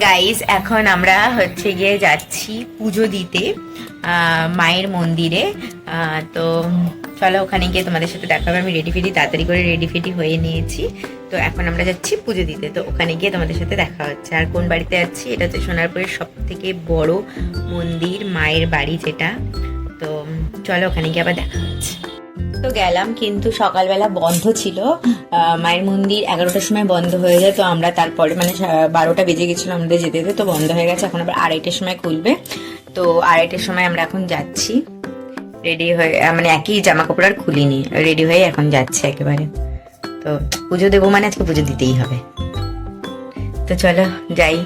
Guys এখন আমরা হচ্ছে গিয়ে যাচ্ছি পুজো দিতে মায়ের মন্দিরে। তো চলো ওখানে গিয়ে তোমাদের সাথে দেখা হবে। আমি রেডি ফেডি তাড়াতাড়ি করে রেডি ফেডি হয়ে নিয়েছি। তো এখন আমরা যাচ্ছি পুজো দিতে, তো ওখানে গিয়ে তোমাদের সাথে দেখা হচ্ছে। আর কোন বাড়িতে যাচ্ছি, এটা হচ্ছে সোনারপুরের সব থেকে বড় মন্দির, মায়ের বাড়ি যেটা। তো চলো ওখানে গিয়ে আবার দেখা হচ্ছে। তো গেলাম, কিন্তু সকালবেলা বন্ধ ছিল মায়ের মন্দির। 11টার সময় বন্ধ হয়ে যায়, তো আমরা তারপরে মানে 12টা বেজে গেছিলো আমাদের যেতে যেতে, তো বন্ধ হয়ে গেছে। এখন আবার 2:30টার সময় খুলবে। তো 2:30টার সময় আমরা এখন যাচ্ছি রেডি হয়ে, মানে একই জামা কাপড় আর খুলিনি, রেডি হয়ে এখন যাচ্ছে একেবারে। তো পুজো দেবো মানে আজকে পুজো দিতেই হবে। তো চলো যাই।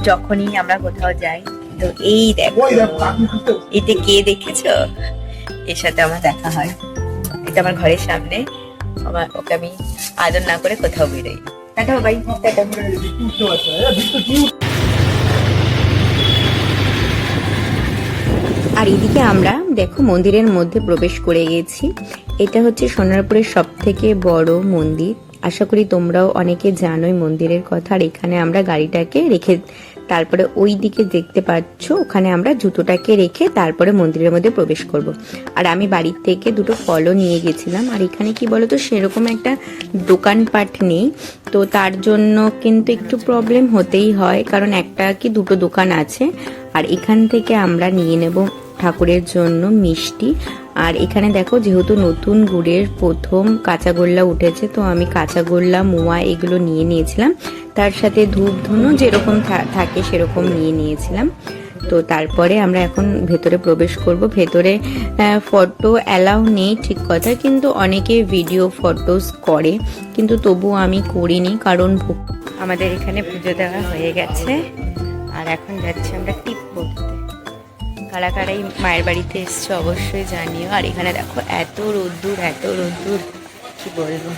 যখনই আমরা কোথাও যাই, তো এই দেখো এতে কে দেখেছো, এর সাথে আমার দেখা হয়। এটা আমার ঘরের সামনে, আমার ওকে আমি আদর না করে কোথাও বেরোই। Tata bye, tata. আর এদিকে আমরা দেখো মন্দিরের মধ্যে প্রবেশ করে গেছি। এটা হচ্ছে সোনারপুরের সব থেকে বড় মন্দির। আশা করি তোমরাও অনেকে জানোই মন্দিরের কথা। আর এখানে আমরা গাড়িটাকে রেখে, তারপরে ওই দিকে দেখতে পাচ্ছ ওখানে আমরা জুতোটাকে রেখে তারপরে মন্দিরের মধ্যে প্রবেশ করব। আর আমি বাড়ির থেকে দুটো ফলও নিয়ে গেছিলাম। আর এখানে কি বলতো, সেরকম একটা দোকানপাট নেই, তো তার জন্য কিন্তু একটু প্রবলেম হতেই হয়, কারণ একটা কি দুটো দোকান আছে। আর এখান থেকে আমরা নিয়ে নেব ঠাকুরের জন্য মিষ্টি। আর এখানে দেখো যেহেতু নতুন গুড়ের প্রথম কাঁচাগোল্লা উঠেছে, তো আমি কাঁচাগোল্লা, মোয়া এগুলো নিয়ে নিয়েছিলাম। তার সাথে ধূপ ধুনো যেরকম থাকে সেরকম নিয়ে নিয়েছিলাম। তো তারপরে আমরা এখন ভেতরে প্রবেশ করব। ভেতরে ফটো অ্যালাউ নেই ঠিক কথা, কিন্তু অনেকে ভিডিও ফটোস করে, কিন্তু তবু আমি করিনি, কারণ আমাদের এখানে পুজো দেওয়া হয়ে গেছে। আর এখন যাচ্ছি আমরা টিপ করতে। কারা কারাই মায়ের বাড়িতে এসছে অবশ্যই জানিও। আর এখানে দেখো এত রোদ্দুর, এত রোদ্দুর, কি বলবো।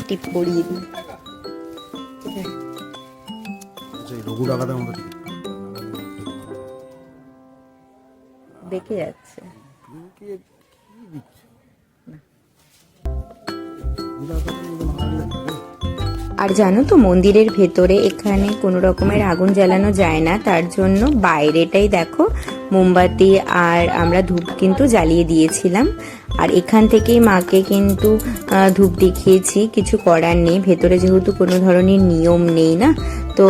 টিপ পরিয়ে দিই। দেখে যাচ্ছে। আর জানো তো মন্দিরের ভেতরে এখানে কোনো রকমের আগুন জ্বালানো যায় না, তার জন্য বাইরেটাই দেখো মোমবাতি আর আমরা ধূপ কিন্তু জ্বালিয়ে দিয়েছিলাম। আর এখান থেকেই মাকে কিন্তু ধূপ দেখিয়েছি, কিছু করার নেই, ভেতরে যেহেতু কোনো ধরনের নিয়ম নেই না। তো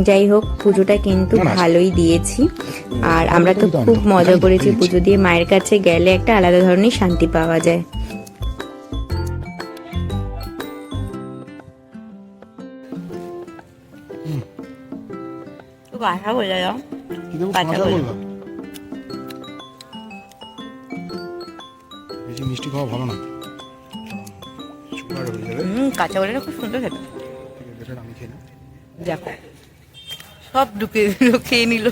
যাই হোক, পুজোটা কিন্তু ভালোই দিয়েছি। আর আমরা তো খুব মজা করেছি পুজো দিয়ে। মায়ের কাছে গেলে একটা আলাদা ধরনের শান্তি পাওয়া যায়। কথা বলে যাও, কথা বলে। বেশি মিষ্টি খাওয়া ভালো না, সুগার হয়ে যাবে। কাঁচা গোলাটা খুব সুন্দর খেতে। আমি খেয়ে দেখো সব ঢুকে দিল, খেয়ে নিল।